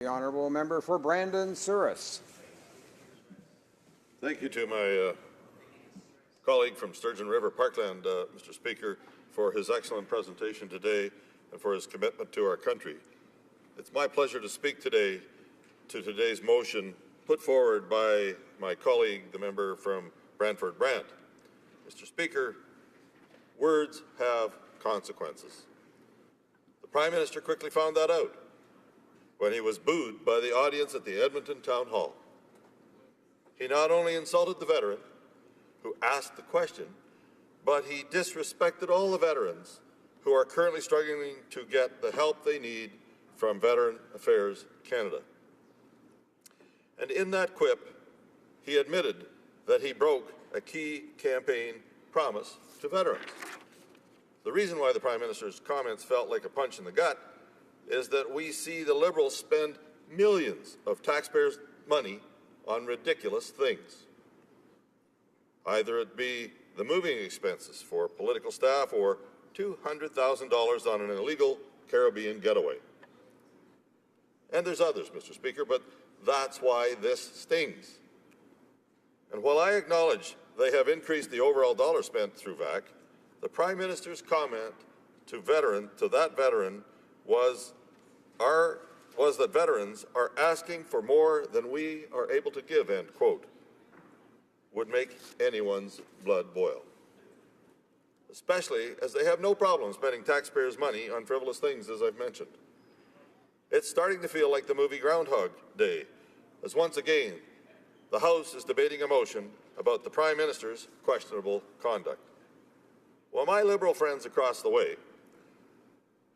The honourable member for Brandon Souris. Thank you to my colleague from Sturgeon River Parkland, Mr. Speaker, for his excellent presentation today and for his commitment to our country. It's my pleasure to speak today to today's motion put forward by my colleague, the member from Brantford Brant. Mr. Speaker, words have consequences. The Prime Minister quickly found that out when he was booed by the audience at the Edmonton Town Hall. He not only insulted the veteran who asked the question, but he disrespected all the veterans who are currently struggling to get the help they need from Veteran Affairs Canada. And in that quip, he admitted that he broke a key campaign promise to veterans. The reason why the Prime Minister's comments felt like a punch in the gut is that we see the Liberals spend millions of taxpayers' money on ridiculous things. Either it be the moving expenses for political staff or $200,000 on an illegal Caribbean getaway. And there's others, Mr. Speaker, but that's why this stings. And while I acknowledge they have increased the overall dollar spent through VAC, the Prime Minister's comment to that veteran was that veterans are asking for more than we are able to give, end quote, would make anyone's blood boil. Especially as they have no problem spending taxpayers' money on frivolous things, as I've mentioned. It's starting to feel like the movie Groundhog Day, as once again, the House is debating a motion about the Prime Minister's questionable conduct. While my Liberal friends across the way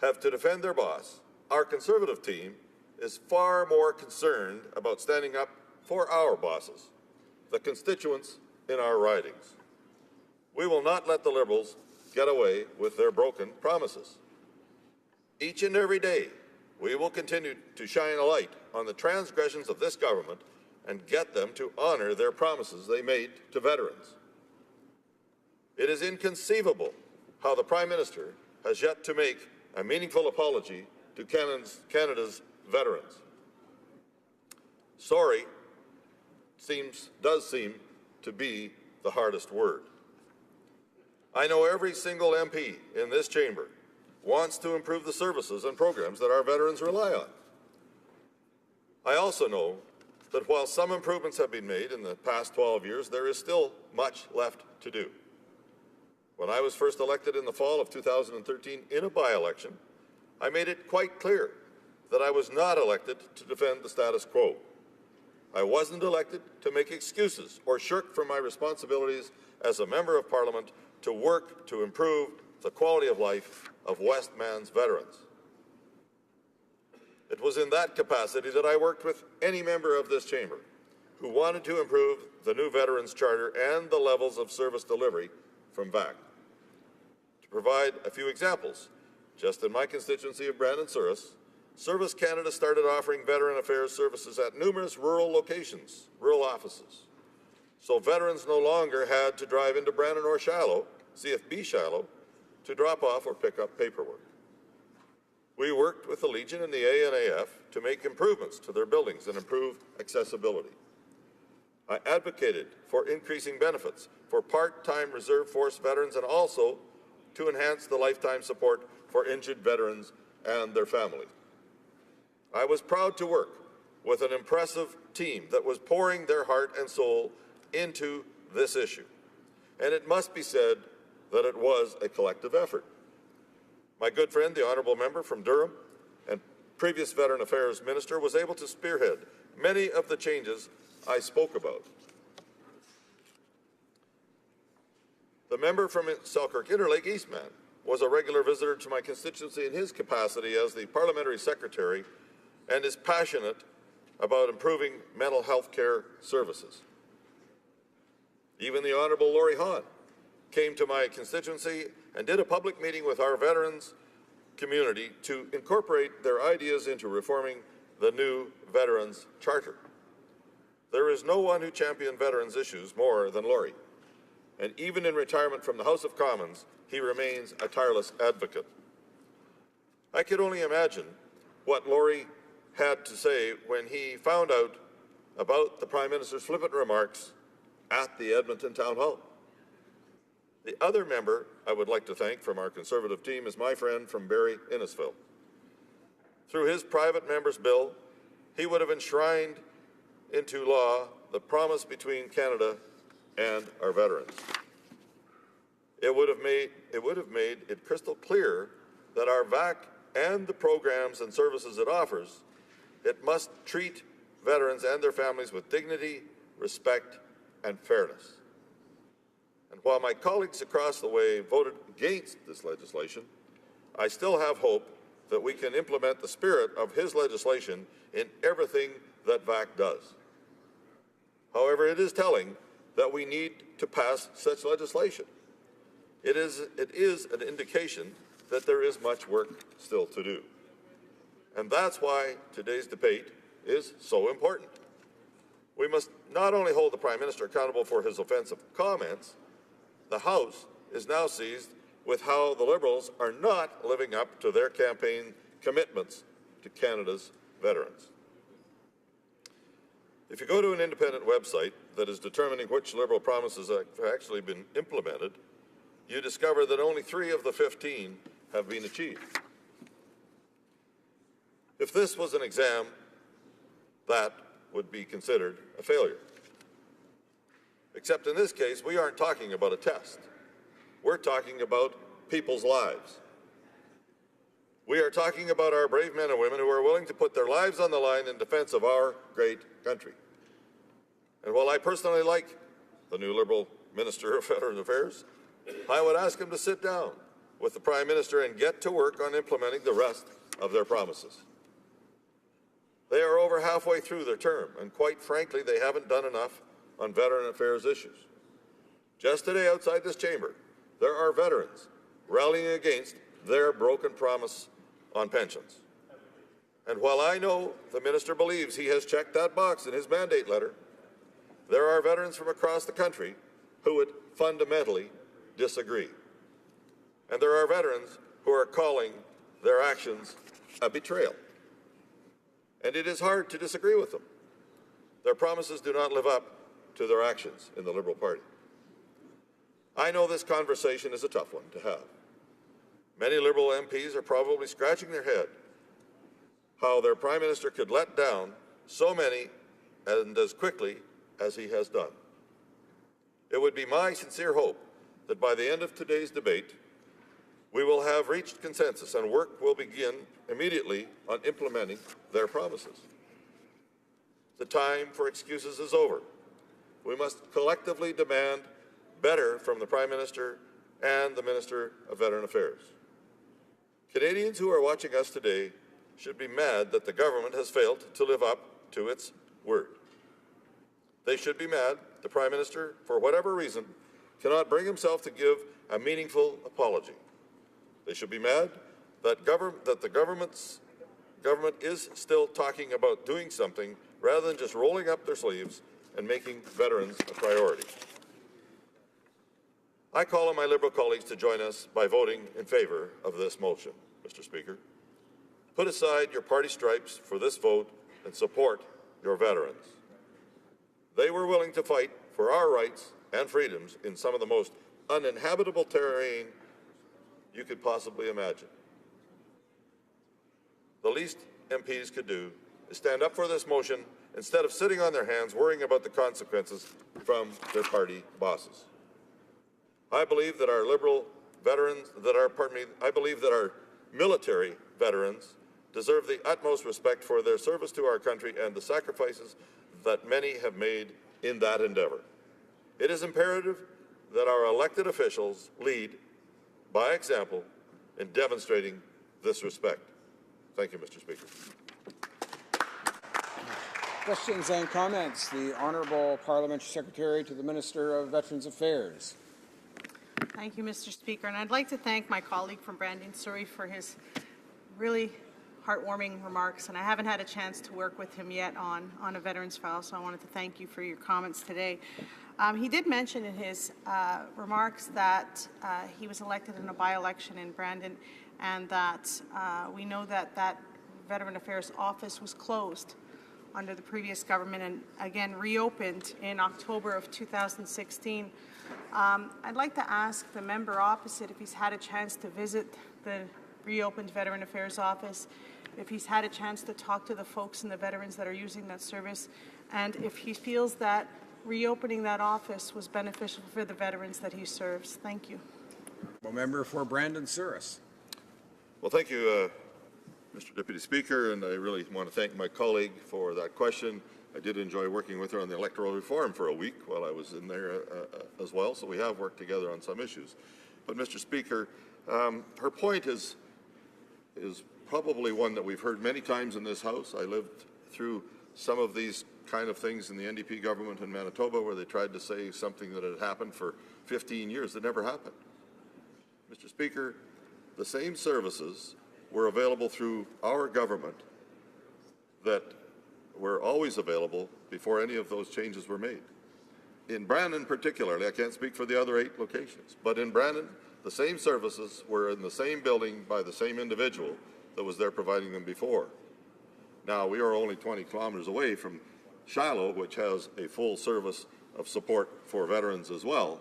have to defend their boss, our Conservative team is far more concerned about standing up for our bosses, the constituents in our ridings. We will not let the Liberals get away with their broken promises. Each and every day, we will continue to shine a light on the transgressions of this government and get them to honor their promises they made to veterans. It is inconceivable how the Prime Minister has yet to make a meaningful apology to Canada's veterans. Sorry does seem to be the hardest word. I know every single MP in this chamber wants to improve the services and programs that our veterans rely on. I also know that while some improvements have been made in the past 12 years, there is still much left to do. When I was first elected in the fall of 2013 in a by-election, I made it quite clear that I was not elected to defend the status quo. I wasn't elected to make excuses or shirk from my responsibilities as a Member of Parliament to work to improve the quality of life of Westman's veterans. It was in that capacity that I worked with any member of this chamber who wanted to improve the new Veterans Charter and the levels of service delivery from VAC. To provide a few examples, just in my constituency of Brandon Souris, Service Canada started offering Veteran Affairs services at numerous rural locations, rural offices. So veterans no longer had to drive into Brandon or Shiloh, CFB Shiloh, to drop off or pick up paperwork. We worked with the Legion and the ANAF to make improvements to their buildings and improve accessibility. I advocated for increasing benefits for part-time reserve force veterans and also to enhance the lifetime support for injured veterans and their families. I was proud to work with an impressive team that was pouring their heart and soul into this issue. And it must be said that it was a collective effort. My good friend, the honourable member from Durham and previous Veteran Affairs Minister, was able to spearhead many of the changes I spoke about. The member from Selkirk Interlake Eastman was a regular visitor to my constituency in his capacity as the Parliamentary Secretary and is passionate about improving mental health care services. Even the Honourable Laurie Hahn came to my constituency and did a public meeting with our veterans community to incorporate their ideas into reforming the new Veterans Charter. There is no one who championed veterans' issues more than Laurie, and even in retirement from the House of Commons, he remains a tireless advocate. I could only imagine what Laurie had to say when he found out about the Prime Minister's flippant remarks at the Edmonton Town Hall. The other member I would like to thank from our Conservative team is my friend from Barrie Innisfil. Through his private member's bill, he would have enshrined into law the promise between Canada and our veterans. It would have made it crystal clear that our VAC and the programs and services it offers, it must treat veterans and their families with dignity, respect, and fairness. And while my colleagues across the way voted against this legislation, I still have hope that we can implement the spirit of his legislation in everything that VAC does. However, it is telling that we need to pass such legislation. It is an indication that there is much work still to do. And that's why today's debate is so important. We must not only hold the Prime Minister accountable for his offensive comments, the House is now seized with how the Liberals are not living up to their campaign commitments to Canada's veterans. If you go to an independent website that is determining which Liberal promises have actually been implemented, you discover that only 3 of the 15 have been achieved. If this was an exam, that would be considered a failure. Except in this case, we aren't talking about a test. We're talking about people's lives. We are talking about our brave men and women who are willing to put their lives on the line in defense of our great country. And while I personally like the new Liberal Minister of Veteran Affairs, I would ask him to sit down with the Prime Minister and get to work on implementing the rest of their promises. They are over halfway through their term, and quite frankly, they haven't done enough on veteran affairs issues. Just today outside this chamber, there are veterans rallying against their broken promise on pensions. And while I know the minister believes he has checked that box in his mandate letter, there are veterans from across the country who would fundamentally disagree. And there are veterans who are calling their actions a betrayal. And it is hard to disagree with them. Their promises do not live up to their actions in the Liberal Party. I know this conversation is a tough one to have. Many Liberal MPs are probably scratching their head how their Prime Minister could let down so many and as quickly as he has done. It would be my sincere hope that by the end of today's debate, we will have reached consensus and work will begin immediately on implementing their promises. The time for excuses is over. We must collectively demand better from the Prime Minister and the Minister of Veteran Affairs. Canadians who are watching us today should be mad that the government has failed to live up to its word. They should be mad the Prime Minister, for whatever reason, cannot bring himself to give a meaningful apology. They should be mad that the government is still talking about doing something rather than just rolling up their sleeves and making veterans a priority. I call on my Liberal colleagues to join us by voting in favour of this motion, Mr. Speaker. Put aside your party stripes for this vote and support your veterans. They were willing to fight for our rights and freedoms in some of the most uninhabitable terrain you could possibly imagine. The least MPs could do is stand up for this motion instead of sitting on their hands worrying about the consequences from their party bosses. I believe that our our military veterans deserve the utmost respect for their service to our country and the sacrifices that many have made in that endeavour. It is imperative that our elected officials lead by example in demonstrating this respect. Thank you, Mr. Speaker. Questions and comments. The Honourable Parliamentary Secretary to the Minister of Veterans Affairs. Thank you, Mr. Speaker. And I'd like to thank my colleague from Brandon, Surrey for his really heartwarming remarks. And I haven't had a chance to work with him yet on a veterans file, so I wanted to thank you for your comments today. He did mention in his remarks that he was elected in a by-election in Brandon, and that we know that that Veteran Affairs office was closed under the previous government and again reopened in October of 2016. I'd like to ask the member opposite if he's had a chance to visit the reopened Veteran Affairs office, if he's had a chance to talk to the folks and the veterans that are using that service, and if he feels that reopening that office was beneficial for the veterans that he serves. Thank you. Well, member for Brandon Souris. Well, thank you, Mr. Deputy Speaker, and I really want to thank my colleague for that question. I did enjoy working with her on the electoral reform for a week while I was in there as well, so we have worked together on some issues. But, Mr. Speaker, her point is probably one that we've heard many times in this House. I lived through some of these kind of things in the NDP government in Manitoba where they tried to say something that had happened for 15 years that never happened. Mr. Speaker, the same services were available through our government that were always available before any of those changes were made. In Brandon particularly, I can't speak for the other 8 locations, but in Brandon, the same services were in the same building by the same individual that was there providing them before. Now, we are only 20 kilometers away from Shiloh, which has a full service of support for veterans as well.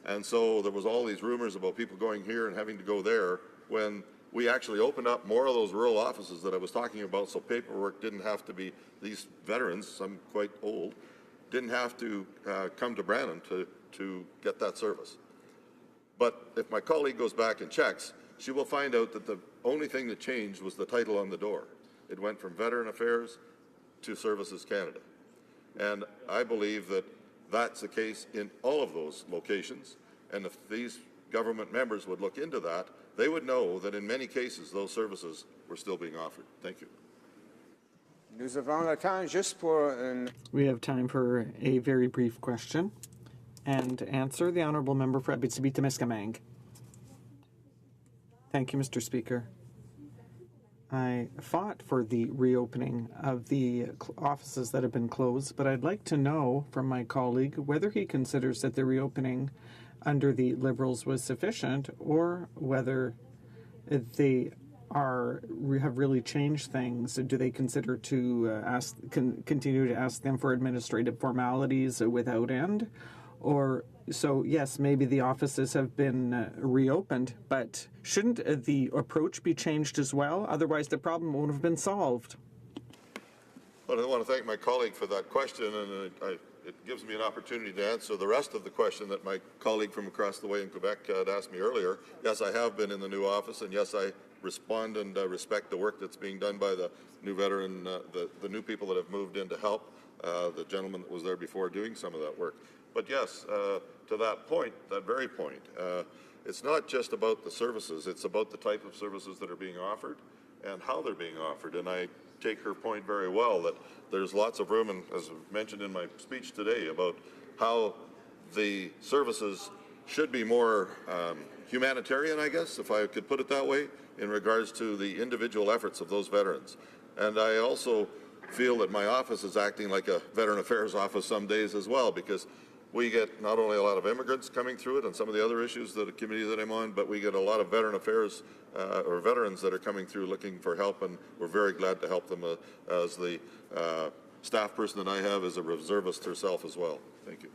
And so there was all these rumors about people going here and having to go there when we actually opened up more of those rural offices that I was talking about, so paperwork didn't have to be, these veterans, some quite old, didn't have to come to Brandon to get that service. But if my colleague goes back and checks, she will find out that the only thing that changed was the title on the door. It went from Veteran Affairs to Services Canada. And I believe that that's the case in all of those locations. And if these government members would look into that, they would know that in many cases those services were still being offered. Thank you. Nous avons le temps juste pour une... We have time for a very brief question and answer. The Honourable Member for Abitibi-Témiscamingue. Thank you, Mr. Speaker. I fought for the reopening of the offices that have been closed, but I'd like to know from my colleague whether he considers that the reopening under the Liberals was sufficient or whether they have really changed things. Do they consider to continue to ask them for administrative formalities without end? Or, so yes, maybe the offices have been reopened, but shouldn't the approach be changed as well? Otherwise, the problem won't have been solved. Well, I want to thank my colleague for that question, and it gives me an opportunity to answer the rest of the question that my colleague from across the way in Quebec had asked me earlier. Yes, I have been in the new office, and yes, I respond and respect the work that's being done by the new veteran, the new people that have moved in to help, the gentleman that was there before doing some of that work. But yes, to that point, that very point, it's not just about the services, it's about the type of services that are being offered and how they're being offered. And I take her point very well that there's lots of room, and as mentioned in my speech today, about how the services should be more humanitarian, I guess, if I could put it that way, in regards to the individual efforts of those veterans. And I also feel that my office is acting like a Veteran Affairs office some days as well, because we get not only a lot of immigrants coming through it and some of the other issues that the committee that I'm on, but we get a lot of Veteran Affairs or veterans that are coming through looking for help, and we're very glad to help them as the staff person that I have is a reservist herself as well. Thank you.